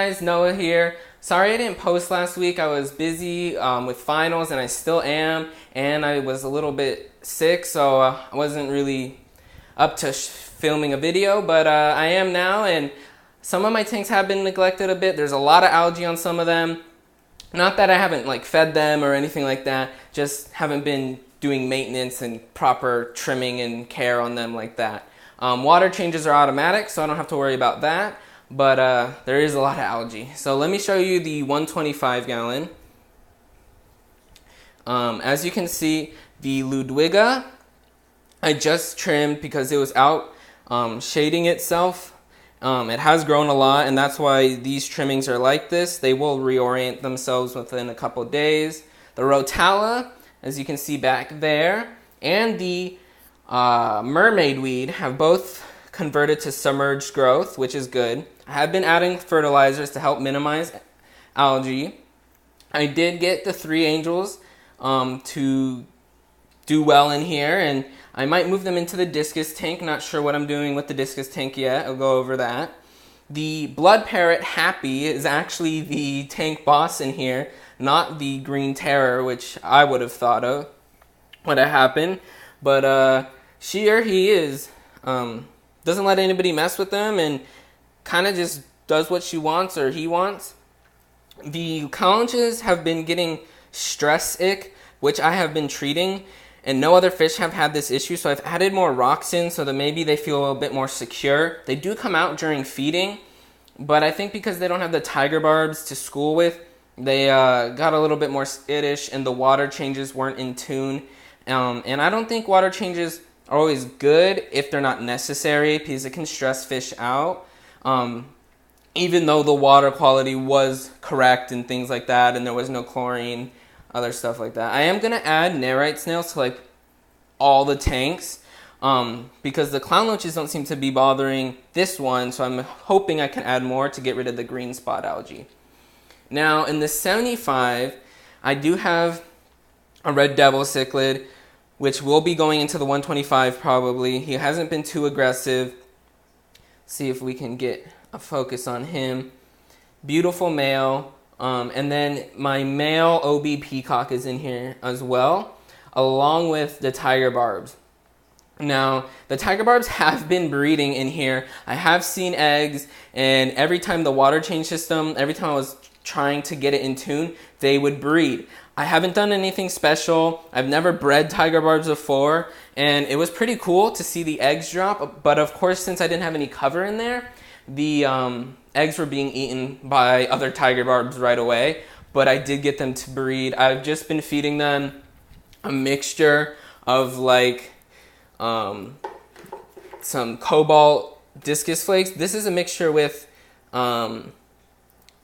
guys, Noah here. Sorry I didn't post last week. I was busy with finals and I still am, and I was a little bit sick, so I wasn't really up to filming a video, but I am now, and some of my tanks have been neglected a bit. There's a lot of algae on some of them. Not that I haven't like fed them or anything like that, just haven't been doing maintenance and proper trimming and care on them like that. Water changes are automatic, so I don't have to worry about that. But there is a lot of algae. So let me show you the 125 gallon. As you can see, the Ludwiga, I just trimmed because it was out shading itself. It has grown a lot, and that's why these trimmings are like this. They will reorient themselves within a couple days. The Rotala, as you can see back there, and the mermaid weed have both converted to submerged growth, which is good. I have been adding fertilizers to help minimize algae. I did get the 3 angels to do well in here, and I might move them into the discus tank. Not sure what I'm doing with the discus tank yet. I'll go over that. The blood parrot Happy is actually the tank boss in here, not the green terror, which I would have thought of would have happened. But she or he is doesn't let anybody mess with them and kind of just does what she wants or he wants. The conches have been getting stress ick, which I have been treating, and no other fish have had this issue, so I've added more rocks in so that maybe they feel a bit more secure. They do come out during feeding, but I think because they don't have the tiger barbs to school with, they got a little bit more skittish, and the water changes weren't in tune. And I don't think water changes are always good if they're not necessary, because it can stress fish out. Even though the water quality was correct and things like that, and there was no chlorine, other stuff like that. I am going to add Nerite snails to like all the tanks because the clown loaches don't seem to be bothering this one, so I'm hoping I can add more to get rid of the green spot algae. Now in the 75, I do have a red devil cichlid, which will be going into the 125 probably. He hasn't been too aggressive. See if we can get a focus on him. Beautiful male. And then my male OB peacock is in here as well, along with the tiger barbs. Now, the tiger barbs have been breeding in here. I have seen eggs, and every time the water change system, every time I was trying to get it in tune, they would breed. I haven't done anything special. I've never bred tiger barbs before, and it was pretty cool to see the eggs drop. But of course, since I didn't have any cover in there, the eggs were being eaten by other tiger barbs right away. But I did get them to breed. I've just been feeding them a mixture of like some cobalt discus flakes. This is a mixture with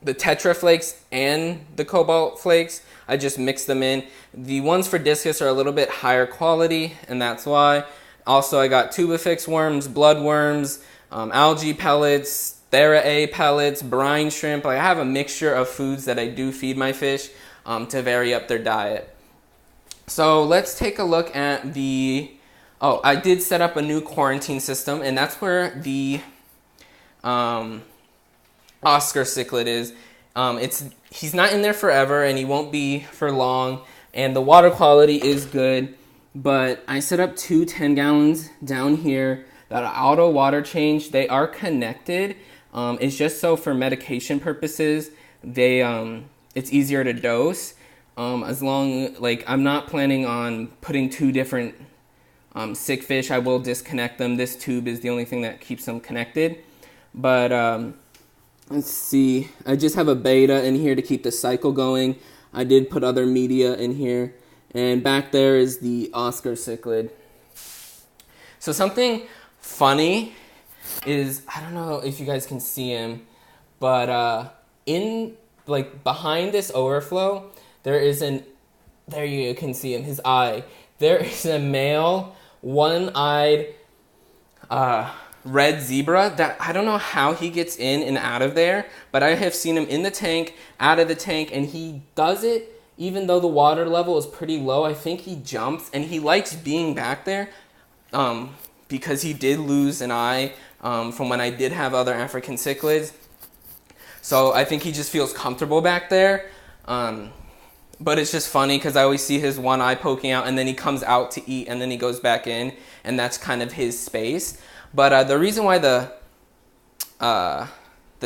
the tetra flakes and the cobalt flakes. I just mix them in. The ones for discus are a little bit higher quality, and that's why. Also, I got tubifix worms, blood worms, algae pellets, Thera A pellets, brine shrimp. I have a mixture of foods that I do feed my fish to vary up their diet. So let's take a look at the... Oh, I did set up a new quarantine system, and that's where the Oscar cichlid is. He's not in there forever, and he won't be for long, and the water quality is good, but I set up 2 10 gallons down here that are auto water change. They are connected. It's just so for medication purposes, it's easier to dose. As long, like, I'm not planning on putting 2 different sick fish. I will disconnect them. This tube is the only thing that keeps them connected. But let's see. I just have a beta in here to keep the cycle going. I did put other media in here. And back there is the Oscar cichlid. So something funny is, I don't know if you guys can see him, but in, like, behind this overflow, there you can see him, his eye. There is a male, one-eyed red zebra that I don't know how he gets in and out of there, but I have seen him in the tank, out of the tank, and he does it even though the water level is pretty low. I think he jumps, and he likes being back there because he did lose an eye from when I did have other African cichlids. So I think he just feels comfortable back there. But it's just funny because I always see his one eye poking out, and then he comes out to eat, and then he goes back in, and that's kind of his space. But the reason why the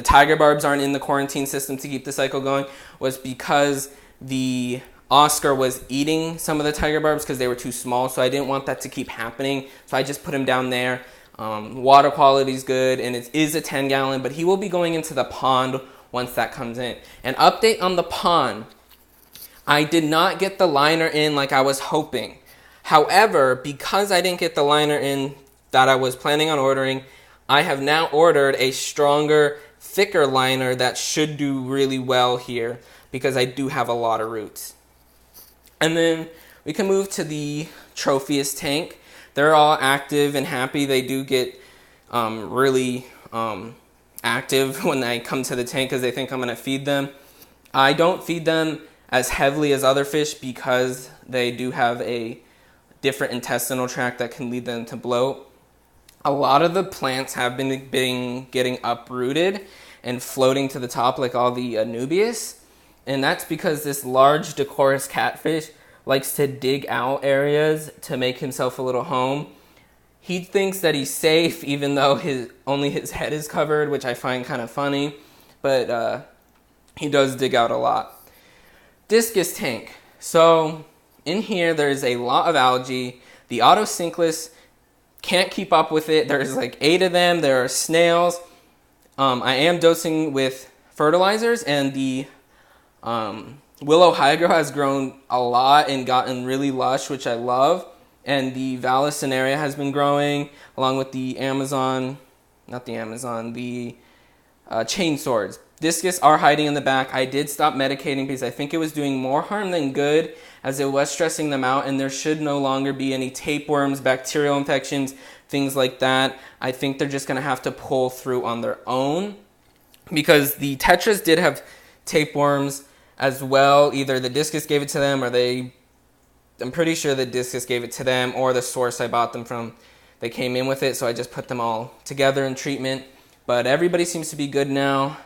tiger barbs aren't in the quarantine system to keep the cycle going was because the Oscar was eating some of the tiger barbs because they were too small, so I didn't want that to keep happening. So I just put him down there. Water quality is good, and it is a 10-gallon, but he will be going into the pond once that comes in. An update on the pond. I did not get the liner in like I was hoping. However, because I didn't get the liner in that I was planning on ordering, I have now ordered a stronger, thicker liner that should do really well here because I do have a lot of roots. And then we can move to the Tropheus tank. They're all active and happy. They do get really active when I come to the tank because they think I'm going to feed them. I don't feed them as heavily as other fish because they do have a different intestinal tract that can lead them to bloat. A lot of the plants have been getting uprooted and floating to the top like all the Anubias. And that's because this large Decorus catfish likes to dig out areas to make himself a little home. He thinks that he's safe even though only his head is covered, which I find kind of funny. But he does dig out a lot. Discus tank. So in here there's a lot of algae. The autosynclus can't keep up with it. There's like 8 of them. There are snails. I am dosing with fertilizers, and the willow hydro has grown a lot and gotten really lush, which I love. And the Vallisneria has been growing along with the chain swords. Discus are hiding in the back. I did stop medicating because I think it was doing more harm than good as it was stressing them out, and there should no longer be any tapeworms, bacterial infections, things like that. I think they're just going to have to pull through on their own because the tetras did have tapeworms as well. Either the Discus gave it to them or I'm pretty sure the Discus gave it to them or the source I bought them from, they came in with it, so I just put them all together in treatment. But everybody seems to be good now.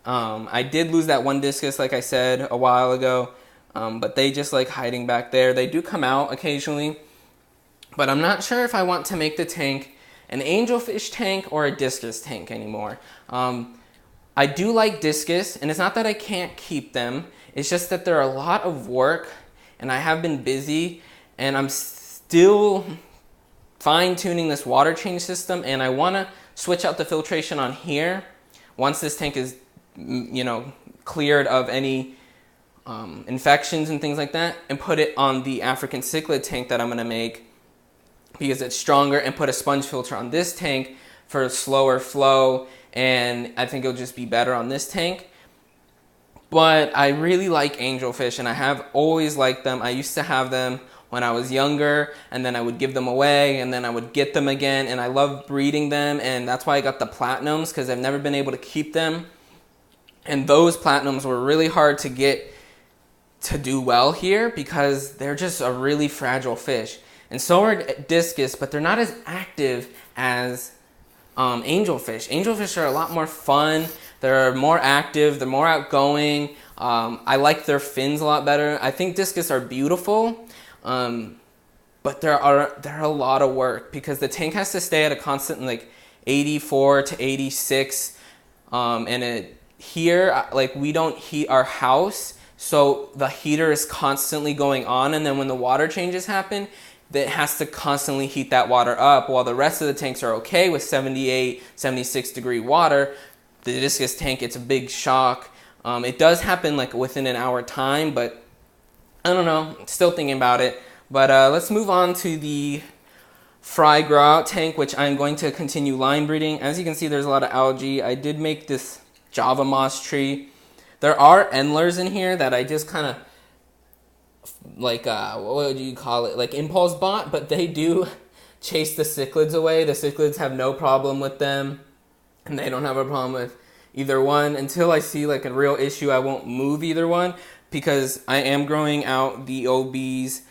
I did lose that one Discus, like I said, a while ago, but they just like hiding back there. They do come out occasionally, but I'm not sure if I want to make the tank an angelfish tank or a Discus tank anymore. I do like Discus, and it's not that I can't keep them. It's just that they're a lot of work, and I have been busy, and I'm still fine-tuning this water change system, and I want to switch out the filtration on here once this tank is cleared of any infections and things like that, and put it on the African cichlid tank that I'm going to make because it's stronger, and put a sponge filter on this tank for slower flow, and I think it'll just be better on this tank. But I really like angelfish, and I have always liked them. I used to have them when I was younger, and then I would give them away, and then I would get them again, and I love breeding them, and that's why I got the platinums, because I've never been able to keep them. And those platinums were really hard to get to do well here because they're just a really fragile fish. And so are Discus, but they're not as active as angelfish. Angelfish are a lot more fun. They're more active. They're more outgoing. I like their fins a lot better. I think Discus are beautiful, but they're a lot of work because the tank has to stay at a constant like 84 to 86, and here, like, we don't heat our house, so the heater is constantly going on, and then when the water changes happen, it has to constantly heat that water up, while the rest of the tanks are okay with 78, 76 degree water. The Discus tank, it's a big shock. It does happen like within an hour time, but I don't know, still thinking about it. But let's move on to the fry grout tank, which I'm going to continue line breeding. As you can see, there's a lot of algae. I did make this Java moss tree. There are endlers in here that I just kind of like what would you call it, like impulse bought, but they do chase the cichlids away. The cichlids have no problem with them, and they don't have a problem with either one. Until I see like a real issue, I won't move either one because I am growing out the OBs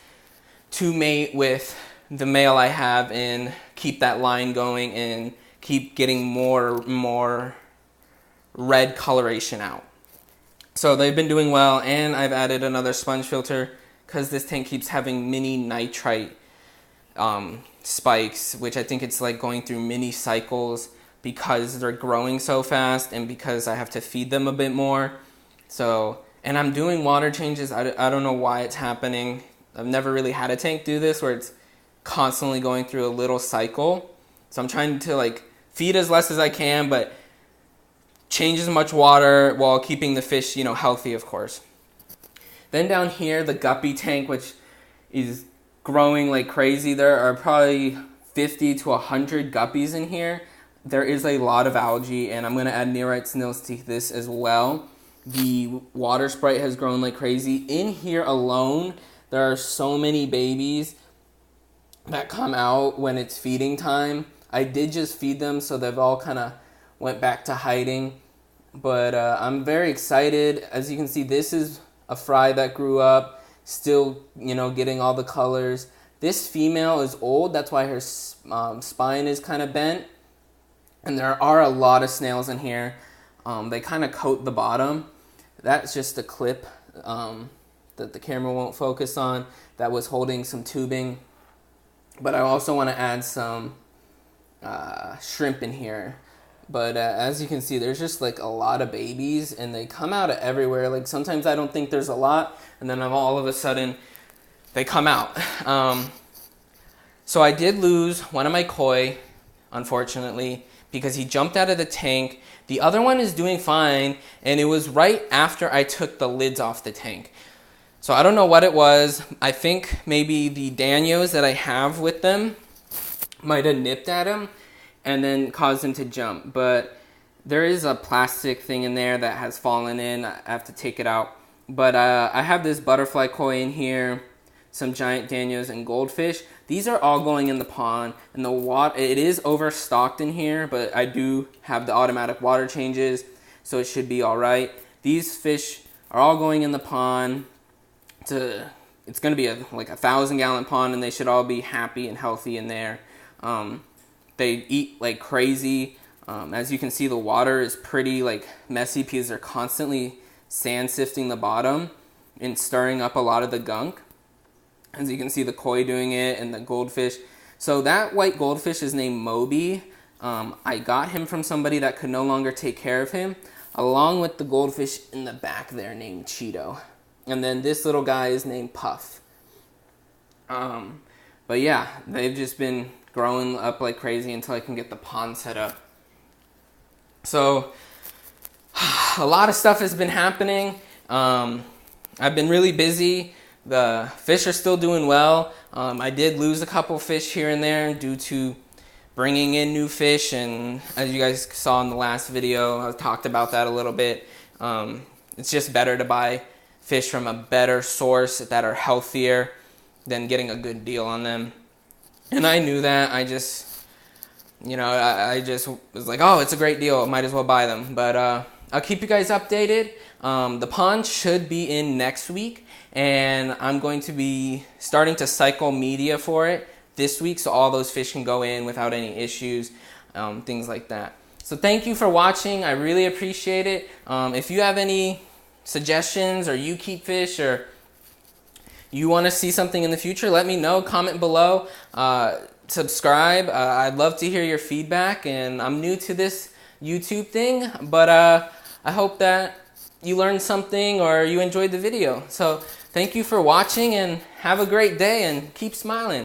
to mate with the male I have and keep that line going and keep getting more red coloration out. So they've been doing well, and I've added another sponge filter because this tank keeps having mini nitrite spikes, which I think it's like going through mini cycles because they're growing so fast and because I have to feed them a bit more. So, and I'm doing water changes. I don't know why it's happening. I've never really had a tank do this where it's constantly going through a little cycle. So I'm trying to like feed as less as I can, but change as much water while keeping the fish, you know, healthy, of course. Then down here, the guppy tank, which is growing like crazy. There are probably 50 to 100 guppies in here. There is a lot of algae, and I'm going to add nearite snails to this as well. The water sprite has grown like crazy. In here alone, there are so many babies that come out when it's feeding time. I did just feed them, so they've all kind of went back to hiding. But I'm very excited. As you can see, this is a fry that grew up, still, you know, getting all the colors. This female is old. That's why her spine is kind of bent. And there are a lot of snails in here. They kind of coat the bottom. That's just a clip that the camera won't focus on that was holding some tubing. But I also want to add some shrimp in here. But as you can see, there's just like a lot of babies, and they come out of everywhere. Like sometimes I don't think there's a lot, and then all of a sudden they come out. So I did lose one of my koi, unfortunately, because he jumped out of the tank. The other one is doing fine, and it was right after I took the lids off the tank. So I don't know what it was. I think maybe the Danios that I have with them might have nipped at him and then caused him to jump. But there is a plastic thing in there that has fallen in. I have to take it out. But I have this butterfly koi in here, some giant Danios and goldfish. These are all going in the pond, and the water, it is overstocked in here, but I do have the automatic water changes, so it should be all right. These fish are all going in the pond. It's going to be like a 1,000-gallon pond, and they should all be happy and healthy in there. They eat like crazy. As you can see, the water is pretty like messy because they're constantly sand sifting the bottom and stirring up a lot of the gunk. As you can see, the koi doing it and the goldfish. So that white goldfish is named Moby. I got him from somebody that could no longer take care of him, along with the goldfish in the back there named Cheeto. And then this little guy is named Puff. But yeah, they've just been growing up like crazy until I can get the pond set up. So a lot of stuff has been happening. I've been really busy. The fish are still doing well. I did lose a couple fish here and there due to bringing in new fish, and as you guys saw in the last video, I talked about that a little bit. It's just better to buy fish from a better source that are healthier than getting a good deal on them. And I knew that. I just, you know, I just was like, oh, it's a great deal, might as well buy them. But I'll keep you guys updated. The pond should be in next week, and I'm going to be starting to cycle media for it this week, so all those fish can go in without any issues, things like that. So thank you for watching. I really appreciate it. If you have any suggestions, or you keep fish, or you want to see something in the future, let me know. Comment below. Subscribe. I'd love to hear your feedback, and I'm new to this YouTube thing, but I hope that you learned something or you enjoyed the video. So thank you for watching, and have a great day, and keep smiling.